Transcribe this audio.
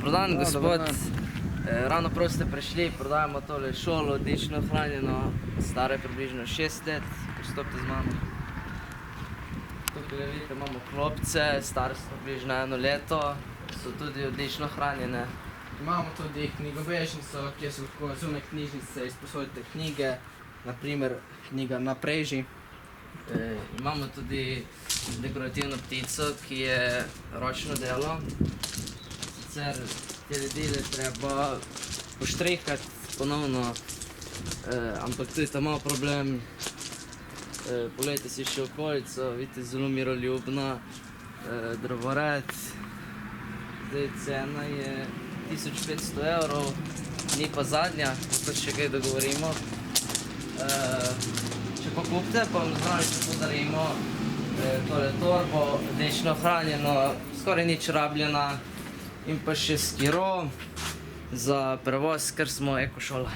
Dobar dan, gospod. dober dan. Ravno prav ste prišli, prodajamo tole šolo, odlično ohranjeno, staro je približno 6 let. Postopite z mano. Tukaj vidite, imamo klopce, stare so približno 1 leto, so tudi odlično ohranjene. Imamo tudi knjigobežnico, kjer se lahko zunaj knjižnice izposodite knjige, naprimer knjiga Na preži. Imamo tudi dekorativno ptico, ki je ročno delo. Sicer te ledile treba poštrihati ponovno, ampak tudi ta malo problem. Poglejte si še okolico, vidite, zelo miroljubna, drevored. Zdaj cena je 1500 evrov, ni pa zadnja, lahko še kaj dogovorimo. Če pa kupite, pa vam zraven še podarimo tole torbo, odlično ohranjeno, skoraj nič rabljena, in pa še skiro za prevoz, ker smo ekošola.